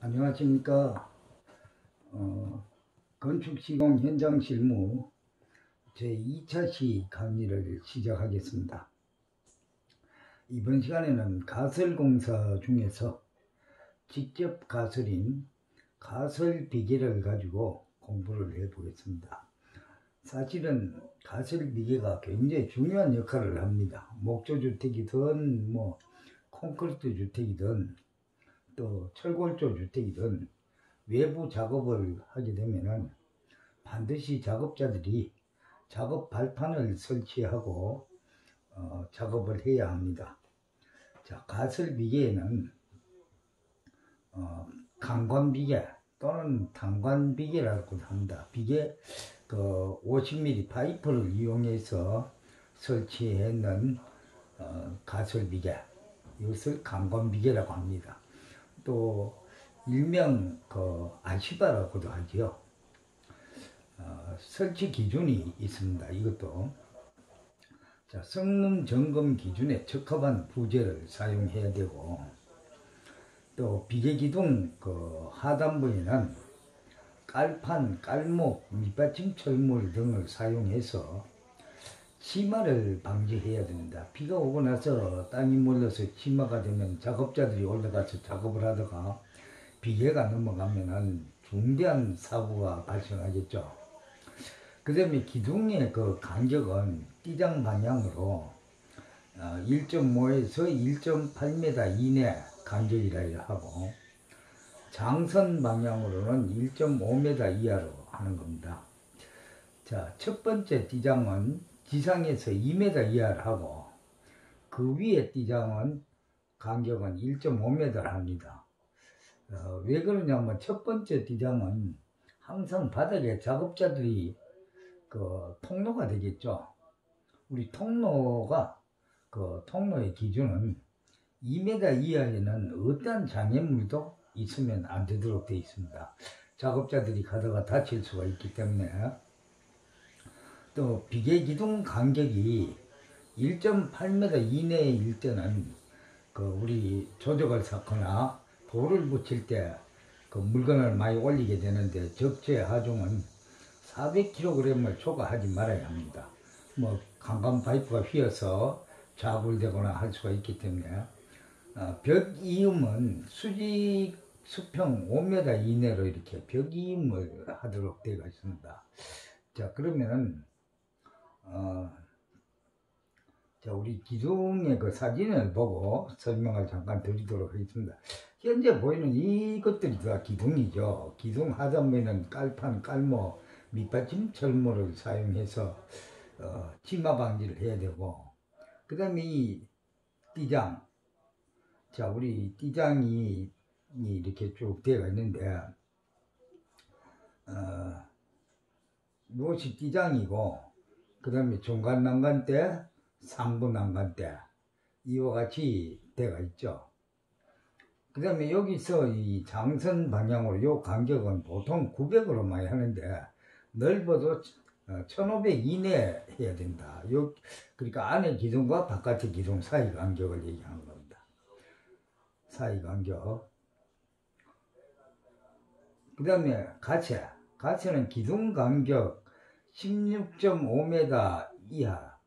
안녕하십니까. 건축시공 현장 실무 제2차 시 강의를 시작하겠습니다. 이번 시간에는 가설공사 중에서 직접 가설인 가설 비계를 가지고 공부를 해보겠습니다. 사실은 가설 비계가 굉장히 중요한 역할을 합니다. 목조주택이든 콘크리트 주택이든 또 철골조 주택이든 외부 작업을 하게 되면은 반드시 작업자들이 작업 발판을 설치하고 작업을 해야 합니다. 자, 가설 비계에는 강관 비계 또는 단관 비계라고도 합니다. 비계 50mm 파이프를 이용해서 설치해 놓은 가설 비계, 이것을 강관 비계라고 합니다. 또 일명 아시바라고도 하지요. 설치 기준이 있습니다. 이것도 자, 성능 점검 기준에 적합한 부재를 사용해야 되고, 또 비계 기둥 하단부에는 깔판, 깔목, 밑받침 철물 등을 사용해서 치마를 방지해야 됩니다. 비가 오고 나서 땅이 몰려서 치마가 되면 작업자들이 올라가서 작업을 하다가 비계가 넘어가면은 중대한 사고가 발생하겠죠. 그 다음에 기둥의 간격은 띠장 방향으로 1.5에서 1.8m 이내 간격이라 하고, 장선 방향으로는 1.5m 이하로 하는 겁니다. 자, 첫 번째 띠장은 지상에서 2m 이하를 하고, 그 위에 띠장은 간격은 1.5m를 합니다. 왜 그러냐면 첫 번째 띠장은 항상 바닥에 작업자들이 통로가 되겠죠. 우리 통로가 통로의 기준은 2m 이하에는 어떠한 장애물도 있으면 안 되도록 되어 있습니다. 작업자들이 가다가 다칠 수가 있기 때문에. 또 비계 기둥 간격이 1.8m 이내일 때는 우리 조적을 쌓거나 돌을 붙일 때 물건을 많이 올리게 되는데, 적재 하중은 400kg을 초과하지 말아야 합니다. 강간 파이프가 휘어서 자굴되거나 할 수가 있기 때문에. 벽 이음은 수직 수평 5m 이내로 이렇게 벽 이음을 하도록 되어 있습니다. 자, 그러면은 자, 우리 기둥의 사진을 보고 설명을 잠깐 드리도록 하겠습니다. 현재 보이는 이것들이 다 기둥이죠. 기둥 하단부에는 깔판, 깔목, 밑받침 철물을 사용해서 치마 방지를 해야 되고, 그 다음에 이 띠장, 자, 우리 띠장이 이렇게 쭉 되어 있는데, 이것이 띠장이고, 그 다음에 중간 난간대, 상부 난간대, 이와 같이 되어 있죠. 그 다음에 여기서 이 장선 방향으로 이 간격은 보통 900으로 많이 하는데, 넓어도 1500 이내 해야 된다. 그러니까 안에 기둥과 바깥의 기둥 사이 간격을 얘기하는 겁니다. 사이 간격. 그 다음에 가채는 기둥 간격 16.5m 이하,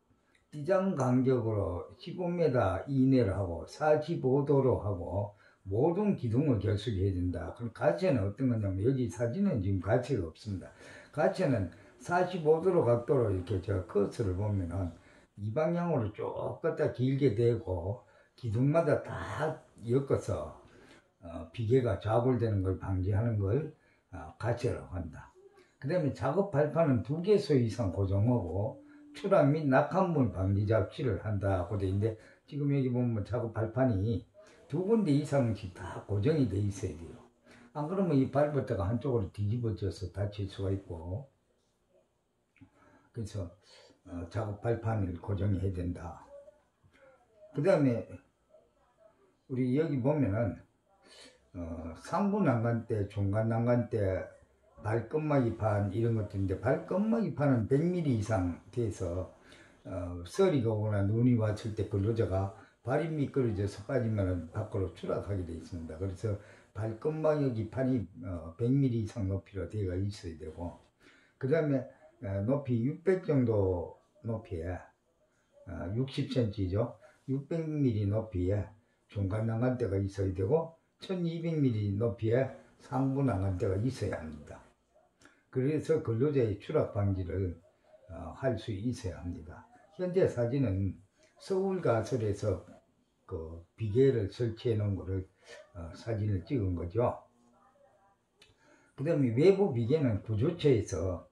띠장 간격으로 15m 이내로 하고 45도로 하고, 모든 기둥을 결속해야 된다. 그럼 가채는 어떤 거냐면, 여기 사진은 지금 가채가 없습니다. 가채는 45도로 각도로 이렇게 커서를 보면은 이 방향으로 쭉 갖다 길게 되고, 기둥마다 다 엮어서 비계가 좌골되는 걸 방지하는 걸 가채라고 한다. 그 다음에 작업 발판은 2개소 이상 고정하고 추락 및 낙하물 방지 작업을 한다고 되어 있는데, 지금 여기 보면 작업 발판이 2군데 이상씩 다 고정이 돼 있어야 돼요. 안 그러면 이 밟았다가 한쪽으로 뒤집어져서 다칠 수가 있고, 그래서 작업 발판을 고정해야 된다. 그 다음에 우리 여기 보면은 상부 난간대, 중간 난간대, 발끝막이 판 이런 것들인데, 발끝막이 판은 100mm 이상 돼서 썰이 오거나 눈이 왔을 때 근로자가 발이 미끄러져서 빠지면 밖으로 추락하게 되어 있습니다. 그래서 발끝망역이 판이 100mm 이상 높이로 되어 있어야 되고, 그 다음에 높이 600 정도 높이에 60cm죠. 600mm 높이에 중간 난간대가 있어야 되고 1200mm 높이에 상부 난간대가 있어야 합니다. 그래서 근로자의 추락 방지를 할 수 있어야 합니다. 현재 사진은 서울 가설에서 그 비계를 설치해 놓은 거를 사진을 찍은 거죠. 그 다음에 외부 비계는 구조처에서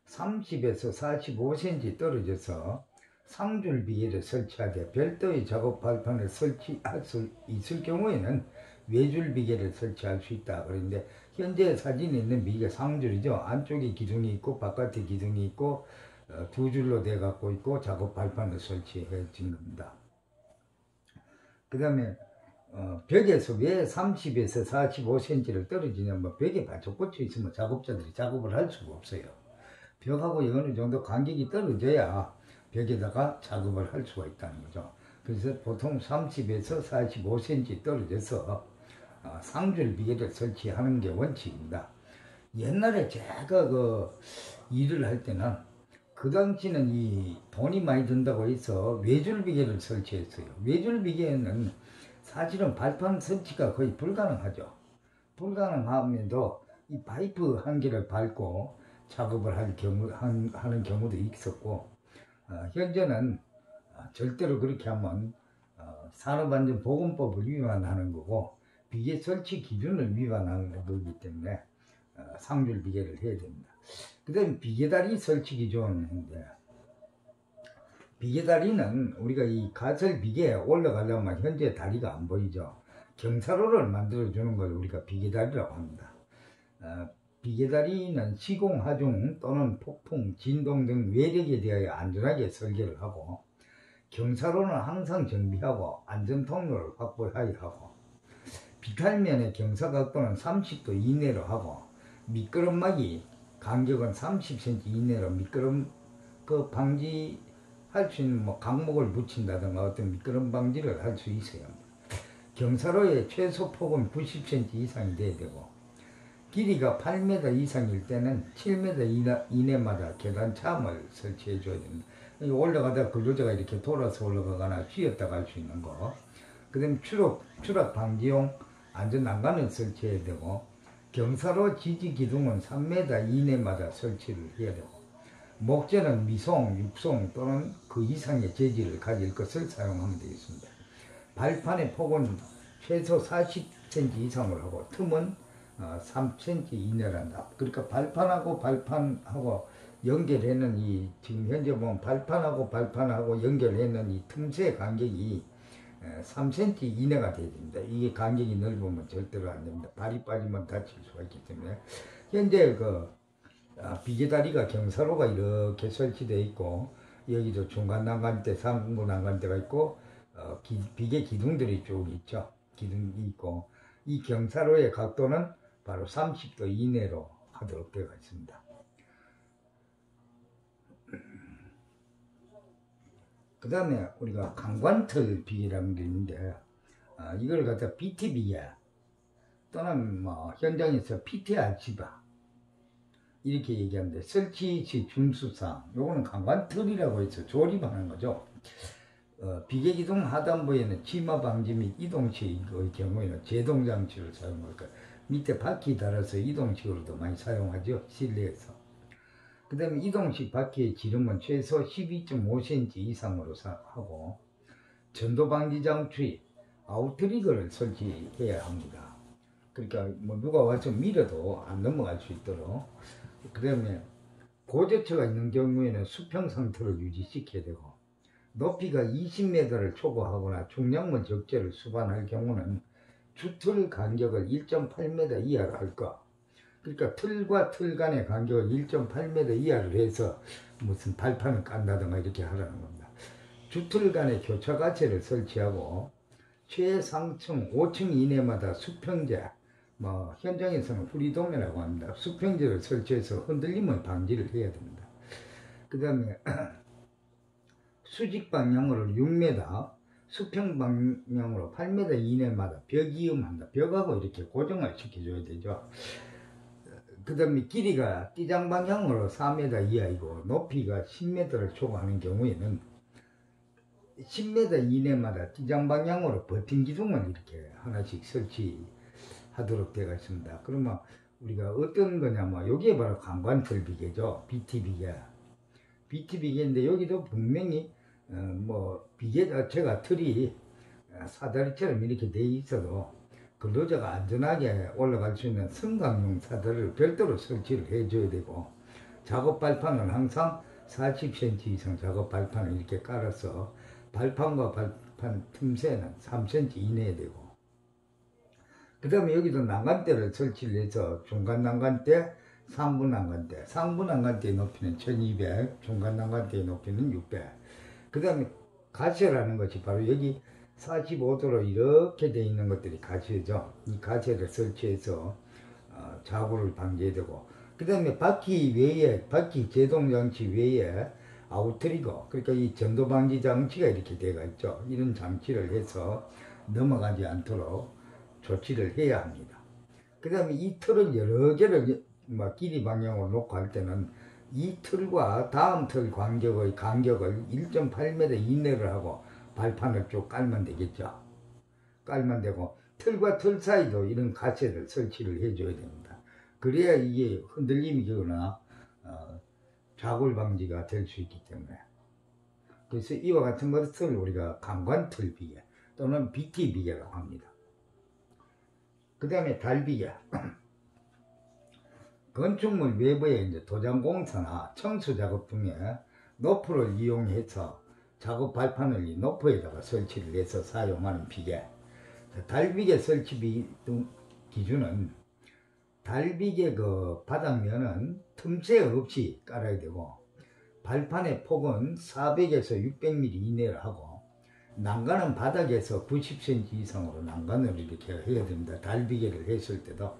30에서 45cm 떨어져서 상줄 비계를 설치하되 별도의 작업 발판을 설치할 수 있을 경우에는 외줄 비계를 설치할 수 있다. 그런데 현재 사진에 있는 비계가 상줄이죠. 안쪽에 기둥이 있고 바깥에 기둥이 있고 두 줄로 돼 갖고 있고 작업 발판을 설치해진 겁니다. 그 다음에 벽에서 왜 30에서 45cm를 떨어지냐면 벽에 바짝 꽂혀 있으면 작업자들이 작업을 할 수가 없어요. 벽하고 어느 정도 간격이 떨어져야 벽에다가 작업을 할 수가 있다는 거죠. 그래서 보통 30에서 45cm 떨어져서 상줄 비계를 설치하는 게 원칙입니다. 옛날에 제가 그 일을 할 때는 그 당시는 이 돈이 많이 든다고 해서 외줄 비계를 설치했어요. 외줄 비계는 사실은 발판 설치가 거의 불가능하죠. 불가능하면도 이 파이프 한 개를 밟고 작업을 하는 경우도 있었고, 현재는 절대로 그렇게 하면 산업안전보건법을 위반하는 거고 비계 설치 기준을 위반하는 거기 때문에 상줄 비계를 해야 됩니다. 그 다음에 비계다리 설치 기준인데, 비계다리는 우리가 이 가설 비계에 올라가려면 현재 다리가 안 보이죠. 경사로를 만들어 주는 걸 우리가 비계다리라고 합니다. 비계다리는 시공, 하중 또는 폭풍, 진동 등 외력에 대하여 안전하게 설계를 하고, 경사로는 항상 정비하고 안전통로를 확보하여 하고, 비탈면의 경사각도는 30도 이내로 하고, 미끄럼막이 간격은 30cm 이내로 미끄럼 방지할 수 있는 강목을 붙인다든가 어떤 미끄럼 방지를 할 수 있어야 합니다. 경사로의 최소 폭은 90cm 이상이 돼야 되고, 길이가 8m 이상일 때는 7m 이내마다 계단 참을 설치해 줘야 됩니다. 올라가다가 근로자가 이렇게 돌아서 올라가거나 휘었다 갈 수 있는 거. 그 다음에 추락 방지용 안전 난간을 설치해야 되고, 경사로 지지 기둥은 3m 이내마다 설치를 해야 되고, 목재는 미송, 육송 또는 그 이상의 재질을 가질 것을 사용하면 되겠습니다. 발판의 폭은 최소 40cm 이상을 하고 틈은 3cm 이내란다. 그러니까 발판하고 연결해는 이 지금 현재 보면 발판하고 연결해는 이 틈새 간격이 3cm 이내가 돼야 됩니다. 이게 간격이 넓으면 절대로 안 됩니다. 발이 빠지면 다칠 수가 있기 때문에 현재 비계다리가 경사로가 이렇게 설치되어 있고, 여기도 중간 난간대, 상부 난간대가 있고 비계 기둥들이 쭉 있죠. 기둥이 있고, 이 경사로의 각도는 바로 30도 이내로 하도록 되어 있습니다. 그 다음에 우리가 강관틀 비계라는 게 있는데, 이걸 갖다 BT 비계 또는 현장에서 PTR 지바 이렇게 얘기하는데, 설치 시 준수사항, 요거는 강관틀이라고 해서 조립하는 거죠. 비계 기둥 하단부에는 치마 방지 및 이동식의 경우에는 제동장치를 사용할 거예요. 밑에 바퀴 달아서 이동식으로도 많이 사용하죠, 실내에서. 그 다음에 이동식 바퀴의 지름은 최소 12.5cm 이상으로 하고, 전도 방지 장치, 아웃트리거를 설치해야 합니다. 그러니까 누가 와서 밀어도 안 넘어갈 수 있도록. 그 다음에 고저처가 있는 경우에는 수평 상태로 유지시켜야 되고, 높이가 20m를 초과하거나 중량물 적재를 수반할 경우는 주틀 간격을 1.8m 이하로 할 것. 그러니까 틀과 틀 간의 간격을 1.8m 이하를 해서 무슨 발판을 깐다든가 이렇게 하라는 겁니다. 주틀 간의 교차가체를 설치하고, 최상층 5층 이내마다 수평재, 현장에서는 후리돔이라고 합니다. 수평재를 설치해서 흔들림을 방지를 해야 됩니다. 그 다음에 수직 방향으로 6m, 수평 방향으로 8m 이내마다 벽이음한다. 벽하고 이렇게 고정을 시켜줘야 되죠. 그 다음에 길이가 띠장 방향으로 4m 이하이고 높이가 10m를 초과하는 경우에는 10m 이내마다 띠장 방향으로 버튼 기둥을 이렇게 하나씩 설치하도록 되어 있습니다. 그러면 우리가 어떤 거냐면 여기에 바로 강관틀 비계죠. BT 비계. BT 비계인데 여기도 분명히 뭐 비계 자체가 틀이 사다리처럼 이렇게 돼 있어도 근로자가 안전하게 올라갈 수 있는 승강용 사다리를 별도로 설치를 해줘야 되고, 작업 발판은 항상 40cm 이상 작업 발판을 이렇게 깔아서 발판과 발판 틈새는 3cm 이내에 되고, 그 다음에 여기도 난간대를 설치를 해서 중간 난간대, 상부 난간대, 상부 난간대의 높이는 1200, 중간 난간대의 높이는 600. 그 다음에 가시라는 것이 바로 여기 45도로 이렇게 되어 있는 것들이 가시죠. 이 가시를 설치해서 자고를 방지해야 되고, 그 다음에 바퀴 외에, 바퀴 제동 장치 외에 아웃트리거, 그러니까 이 전도 방지 장치가 이렇게 되어 있죠. 이런 장치를 해서 넘어가지 않도록 조치를 해야 합니다. 그 다음에 이 틀을 여러 개를 길이 방향으로 놓고 할 때는 이 틀과 다음 틀 간격을 1.8m 이내를 하고 발판을 쭉 깔면 되겠죠. 깔면 되고, 틀과 틀 사이도 이런 가세를 설치를 해줘야 됩니다. 그래야 이게 흔들림이 거나 좌골 방지가 될 수 있기 때문에. 그래서 이와 같은 것을 우리가 강관틀 비계 또는 BT 비계라고 합니다. 그 다음에 달비계. 건축물 외부에 이제 도장공사나 청수 작업 중에 노프를 이용해서 작업 발판을 이 노프에다가 설치를 해서 사용하는 비계. 달비계 설치 기준은 달비계 그 바닥면은 틈새 없이 깔아야 되고, 발판의 폭은 400에서 600mm 이내를 하고, 난간은 바닥에서 90cm 이상으로 난간을 이렇게 해야 됩니다. 달비계를 했을 때도.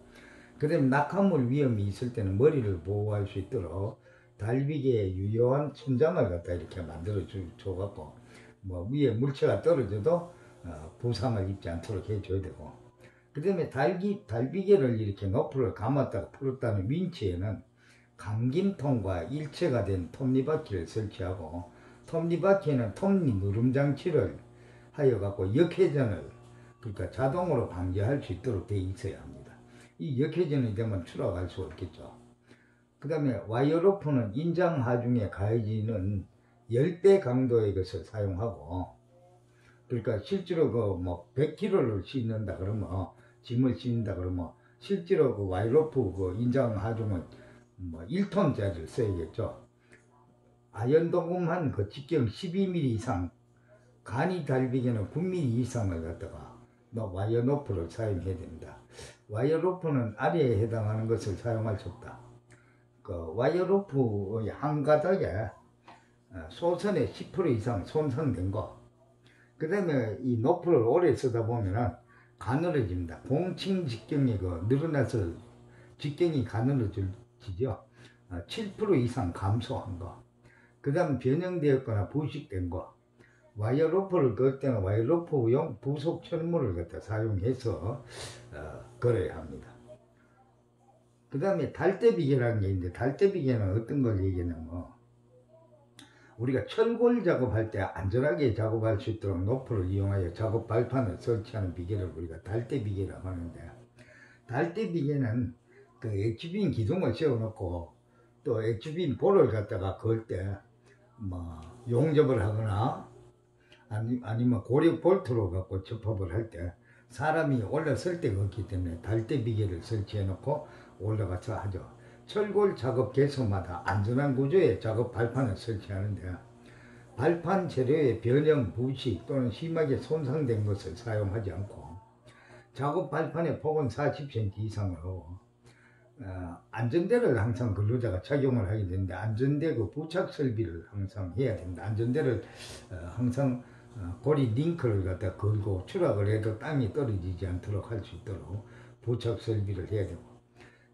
그 다음에 낙하물 위험이 있을 때는 머리를 보호할 수 있도록 달비계에 유효한 천장을 갖다 이렇게 만들어 줘갖고, 뭐 위에 물체가 떨어져도 부상을 입지 않도록 해줘야 되고, 그 다음에 달비계를 이렇게 노프를 감았다가 풀었다는 윈치에는 감김통과 일체가 된 톱니바퀴를 설치하고, 톱니바퀴에는 톱니 누름 장치를 하여 갖고 역회전을, 그러니까 자동으로 방지할 수 있도록 되어 있어야 합니다. 이 역회전이 되면 추락할 수 없겠죠. 그 다음에 와이어로프는 인장 하중에 가해지는 열대 강도의 것을 사용하고, 그러니까 실제로 그 뭐 100kg를 싣는다 그러면, 짐을 싣는다 그러면 실제로 그 와이어로프 그 인장 하중은 뭐 1톤짜리를 써야겠죠. 아연도금한 그 직경 12mm 이상, 간이 달비계는 9mm 이상을 갖다가 와이어 로프를 사용해야 됩니다. 와이어 로프는 아래에 해당하는 것을 사용할 수 없다. 그 와이어 로프의 한 가닥에 소선의 10% 이상 손상된 거, 그 다음에 이 노프를 오래 쓰다 보면은 가늘어집니다. 봉칭 직경이 늘어나서 직경이 가늘어지죠. 7% 이상 감소한 거, 그 다음 변형되었거나 부식된 거, 와이어 로프를 걸 때는 와이어 로프용 부속 철물을 갖다 사용해서 걸어야 합니다. 그 다음에 달대비계라는 게 있는데, 달대비계는 어떤 걸 얘기하냐면, 우리가 철골 작업할 때 안전하게 작업할 수 있도록 노프를 이용하여 작업 발판을 설치하는 비계를 우리가 달대비계라고 하는데, 달대비계는 그 엣지빈 기둥을 세워놓고 또 엣지빈 볼을 갖다가 걸 때 뭐 용접을 하거나 아니면 고력 볼트로 갖고 접합을 할 때 사람이 올라설 데가 없기 때문에 달대비계를 설치해 놓고 올라가서 하죠. 철골 작업 개소마다 안전한 구조의 작업 발판을 설치하는데, 발판 재료의 변형, 부식 또는 심하게 손상된 것을 사용하지 않고, 작업 발판의 폭은 40cm 이상으로 안전대를 항상 근로자가 착용을 하게 되는데, 안전대 그 부착 설비를 항상 해야 됩니다. 안전대를 항상 고리 링크를 갖다 걸고 추락을 해도 땅이 떨어지지 않도록 할 수 있도록 부착 설비를 해야 되고,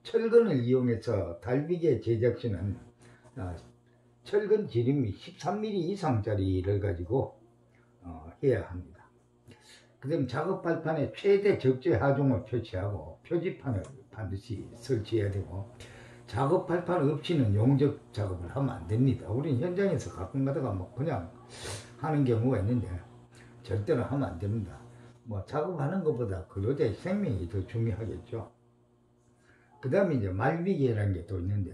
철근을 이용해서 달비계 제작 시는 철근 지름이 13mm 이상짜리를 가지고 해야 합니다. 그다음 작업 발판에 최대 적재 하중을 표시하고 표지판을 반드시 설치해야 되고, 작업 발판 없이는 용접 작업을 하면 안 됩니다. 우리는 현장에서 가끔 가다가 뭐 그냥 하는 경우가 있는데 절대로 하면 안 됩니다. 뭐 작업하는 것보다 근로자의 생명이 더 중요하겠죠. 그 다음에 이제 말비계라는 게 또 있는데,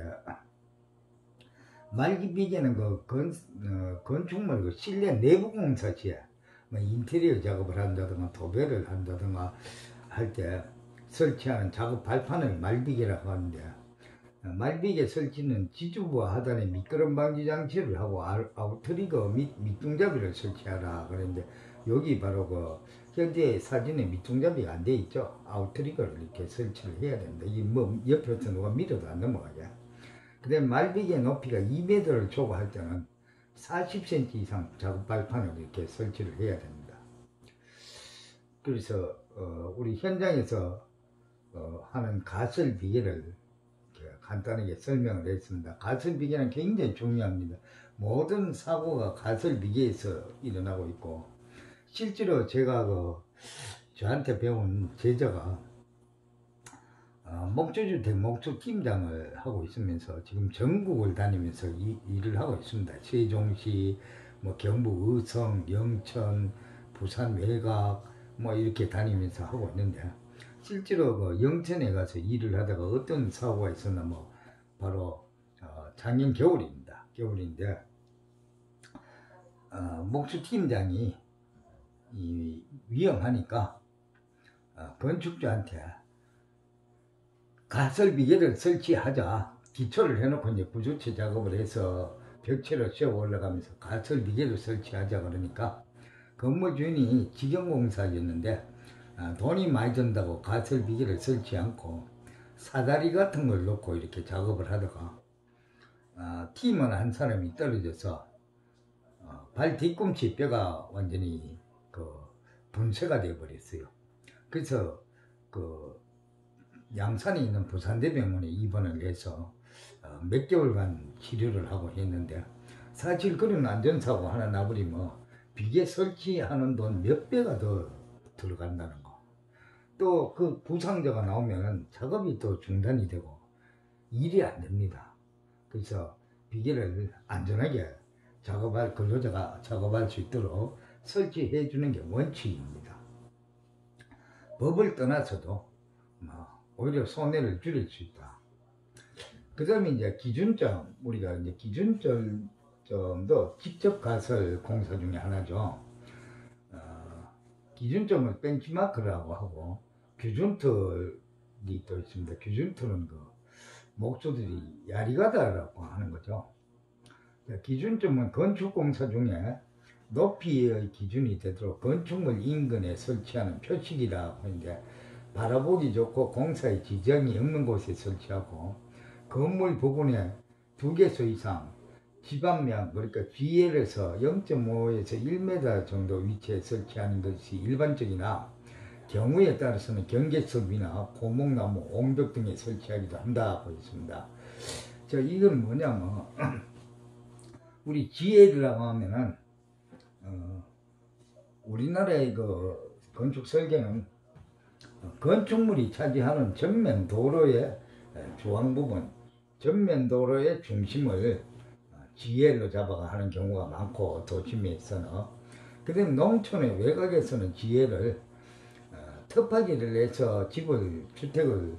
말비계는 건축물 실내 내부 공사 시에 뭐 인테리어 작업을 한다든가 도배를 한다든가 할 때 설치하는 작업 발판을 말비계라고 하는데, 말비계 설치는 지주부와 하단에 미끄럼 방지 장치를 하고 아웃트리거 및 밑둥잡이를 설치하라 그랬는데, 여기 바로 그 현재 사진에 밑둥잡이가 안 돼 있죠. 아웃트리거를 이렇게 설치를 해야 됩니다. 이게 뭐 옆에서 누가 밀어도 안 넘어가게. 그다음에 말비계 높이가 2m를 초과할 때는 40cm 이상 작업 발판을 이렇게 설치를 해야 됩니다. 그래서 우리 현장에서 하는 가설 비계를 간단하게 설명을 했습니다. 가설 비계는 굉장히 중요합니다. 모든 사고가 가설 비계에서 일어나고 있고, 실제로 제가 저한테 배운 제자가 목조주택 목조팀장을 하고 있으면서 지금 전국을 다니면서 일을 하고 있습니다. 세종시, 뭐 경북 의성, 영천, 부산 외곽 뭐 이렇게 다니면서 하고 있는데, 실제로 영천에 가서 일을 하다가 어떤 사고가 있었나, 뭐 바로 작년 겨울입니다. 겨울인데 목조팀장이 위험하니까 건축주한테 가설비계를 설치하자, 기초를 해놓고 이제 구조체 작업을 해서 벽체를 씌워 올라가면서 가설비계를 설치하자 그러니까, 건물 주인이 직영공사였는데 돈이 많이 든다고 가설비계를 설치 않고 사다리 같은 걸 놓고 이렇게 작업을 하다가 팀원 한 사람이 떨어져서 발 뒤꿈치 뼈가 완전히 분쇄가 되어 버렸어요. 그래서 양산에 있는 부산대병원에 입원을 해서 몇 개월간 치료를 하고 했는데, 사실 그런 안전사고 하나 나버리면 비계 설치하는 돈 몇 배가 더 들어간다는 거, 또 그 부상자가 나오면 작업이 또 중단이 되고 일이 안 됩니다. 그래서 비계를 안전하게 근로자가 작업할 수 있도록 설치해 주는 게 원칙입니다. 법을 떠나서도 오히려 손해를 줄일 수 있다. 그 다음에 이제 기준점, 우리가 이제 기준점도 직접 가설 공사 중에 하나죠. 기준점을 벤치마크라고 하고 규준틀이 또 있습니다. 규준틀은 목조들이 야리가다라고 하는 거죠. 기준점은 건축공사 중에 높이의 기준이 되도록 건축물 인근에 설치하는 표식이라고 하는데, 바라보기 좋고 공사의 지장이 없는 곳에 설치하고, 건물 부근에 2개소 이상 지반면, 그러니까 GL에서 0.5에서 1m 정도 위치에 설치하는 것이 일반적이나, 경우에 따라서는 경계석이나 고목나무, 옹벽 등에 설치하기도 한다고 했습니다. 이건 뭐냐면 우리 GL이라고 하면은 우리나라의 건축 설계는 건축물이 차지하는 전면 도로의 중앙 부분, 전면 도로의 중심을 GL로 잡아가 하는 경우가 많고, 도심에서는. 그다음 농촌의 외곽에서는 GL을 터파기를 해서 주택을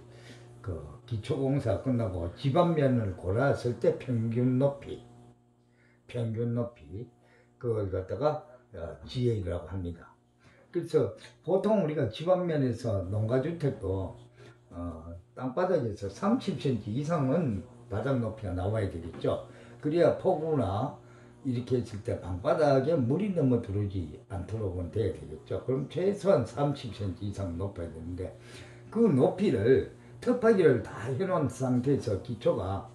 기초공사 끝나고 집안면을 골았을 때 평균 높이 그걸 갖다가 GL이라고 합니다. 그래서 보통 우리가 집안면에서 농가주택도 땅바닥에서 30cm 이상은 바닥 높이가 나와야 되겠죠. 그래야 폭우나 이렇게 했을 때 방바닥에 물이 넘어 들어오지 않도록 돼야 되겠죠. 그럼 최소한 30cm 이상 높아야 되는데, 그 높이를 터파기를 다 해놓은 상태에서 기초가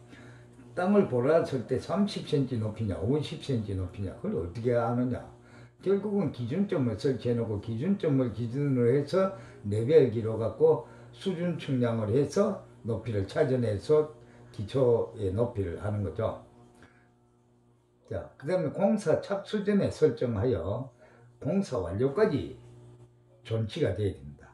땅을 보랐을 때 30cm 높이냐 50cm 높이냐 그걸 어떻게 아느냐. 결국은 기준점을 설치해 놓고 기준점을 기준으로 해서 레벨기로 갖고 수준 측량을 해서 높이를 찾아내서 기초의 높이를 하는 거죠. 자, 그 다음에 공사 착수 전에 설정하여 공사 완료까지 존치가 돼야 된다.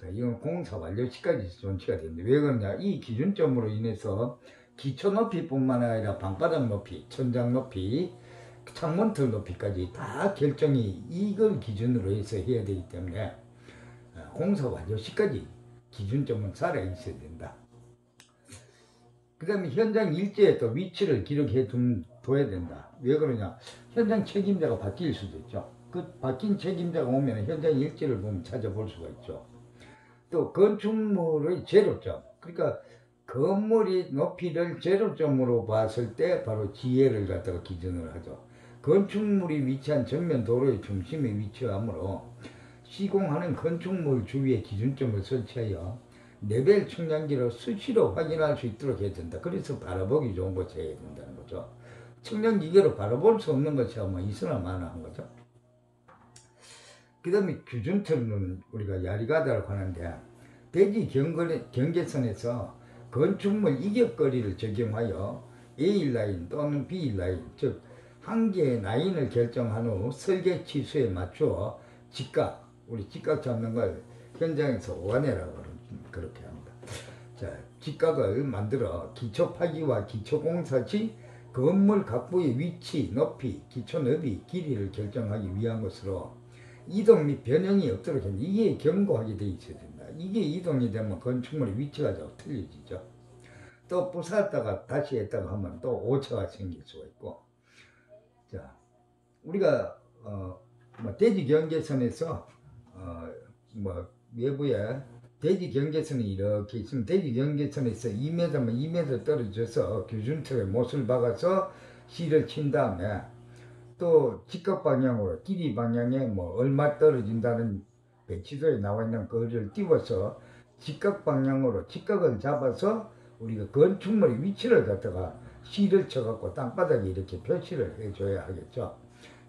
자, 이건 공사 완료 시까지 존치가 된다. 왜 그러냐? 이 기준점으로 인해서 기초 높이뿐만 아니라 방바닥 높이, 천장 높이, 창문틀 높이까지 다 결정이 이걸 기준으로 해서 해야 되기 때문에 공사 완료 시까지 기준점은 살아 있어야 된다. 그 다음에 현장 일지에 또 위치를 기록해 둬야 된다. 왜 그러냐? 현장 책임자가 바뀔 수도 있죠. 그 바뀐 책임자가 오면 현장 일지를 보면 찾아볼 수가 있죠. 또 건축물의 제로점, 그러니까 건물이 높이를 제로점으로 봤을 때 바로 지혜를 갖다가 기준을 하죠. 건축물이 위치한 전면 도로의 중심에 위치하므로 시공하는 건축물 주위에 기준점을 설치하여 레벨 측량기로 수시로 확인할 수 있도록 해야 된다. 그래서 바라보기 좋은 곳에 해야 된다는 거죠. 측량기계로 바라볼 수 없는 것이 아마 있으나 마나한 거죠. 그 다음에 기준틀은 우리가 야리가다라고 하는데, 대지 경계선에서 건축물 이격거리를 적용하여 A라인 또는 B라인, 즉 한 개의 라인을 결정한 후 설계 치수에 맞추어 직각, 우리 직각 잡는 걸 현장에서 오가내라고 그렇게 합니다. 자, 직각을 만들어 기초 파기와 기초 공사 시 건물 각부의 위치, 높이, 기초 너비, 길이를 결정하기 위한 것으로 이동 및 변형이 없도록 했는데, 이게 견고하게 되어 있어야 된다. 이게 이동이 되면 건축물의 위치가 좀 틀려지죠. 또 부쌌다가 다시 했다가 하면 또 오차가 생길 수가 있고. 자, 우리가 대지 경계선에서 외부에 대지 경계선이 이렇게 있으면 대지 경계선에서 2m만 2m 떨어져서 기준틀에 못을 박아서 실을 친 다음에 또 직각 방향으로 길이 방향에 얼마 떨어진다는 배치도에 나와 있는 거를 띄워서 직각 방향으로 직각을 잡아서 우리가 건축물의 위치를 갖다가 실을 쳐갖고 땅바닥에 이렇게 표시를 해줘야 하겠죠.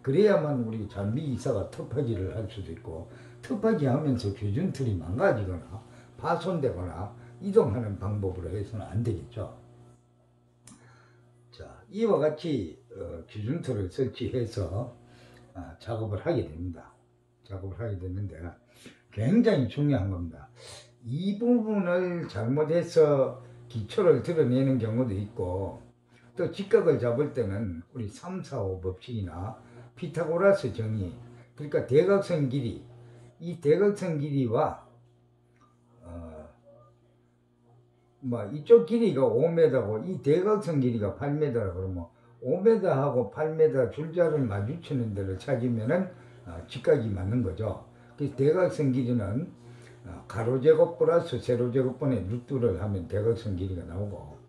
그래야만 우리 장비이사가 터파기를 할 수도 있고, 터파기 하면서 기준틀이 망가지거나 파손되거나 이동하는 방법으로 해서는 안 되겠죠. 자, 이와 같이 기준틀을 설치해서 작업을 하게 됩니다. 작업을 하게 되는데 굉장히 중요한 겁니다. 이 부분을 잘못해서 기초를 드러내는 경우도 있고, 또 직각을 잡을 때는 우리 3, 4, 5 법칙이나 피타고라스 정의, 그러니까 대각선 길이, 이 대각선 길이와 이쪽 길이가 5m고 이 대각선 길이가 8m라 그러면 5m하고 8m 줄자를 마주치는 데를 찾으면은 직각이 맞는 거죠. 그래서 대각선 길이는 가로제곱 플러스 세로제곱분의 루트를 하면 대각선 길이가 나오고,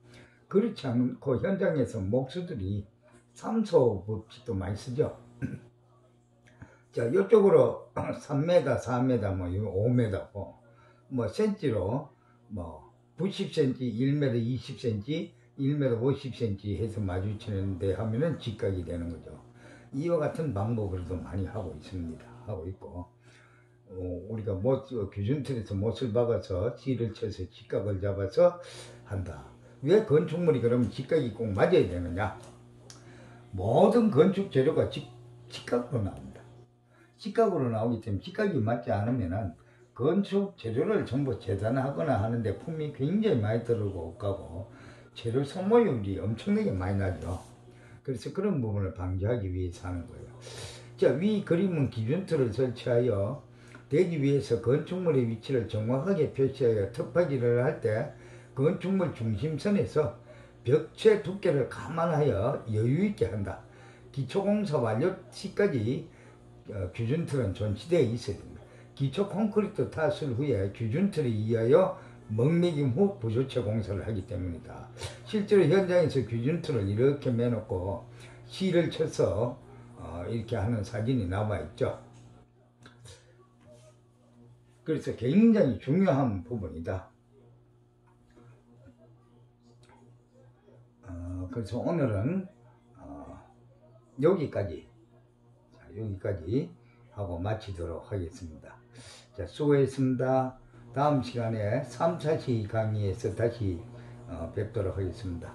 그렇지 않고 현장에서 목수들이 3소 법칙도 많이 쓰죠. 자, 이쪽으로 3m, 4m, 5m고, 센치로 90cm, 1m 20cm, 1m 50cm 해서 마주치는데 하면은 직각이 되는 거죠. 이와 같은 방법으로도 많이 하고 있습니다. 하고 있고, 우리가 기준틀에서 못을 박아서 실을 쳐서 직각을 잡아서 한다. 왜 건축물이 그러면 직각이 꼭 맞아야 되느냐? 모든 건축 재료가 직각으로 나옵니다. 직각으로 나오기 때문에 직각이 맞지 않으면은 건축 재료를 전부 재단하거나 하는데 품이 굉장히 많이 들어오고 가고 재료 소모율이 엄청나게 많이 나죠. 그래서 그런 부분을 방지하기 위해서 하는 거예요. 자, 위 그림은 기준틀을 설치하여 대지 위에서 건축물의 위치를 정확하게 표시하여 터파기를 할 때 건축물 중심선에서 벽체 두께를 감안하여 여유있게 한다. 기초공사 완료 시까지 기준틀은 존치되어 있어야 됩니다. 기초 콘크리트 탓을 후에 기준틀에 의하여 먹매김 후 부조체 공사를 하기 때문이다. 실제로 현장에서 기준틀을 이렇게 매놓고 실을 쳐서 이렇게 하는 사진이 남아 있죠. 그래서 굉장히 중요한 부분이다. 그래서 오늘은 여기까지 하고 마치도록 하겠습니다. 자, 수고했습니다. 다음 시간에 3, 4시 강의에서 다시 뵙도록 하겠습니다.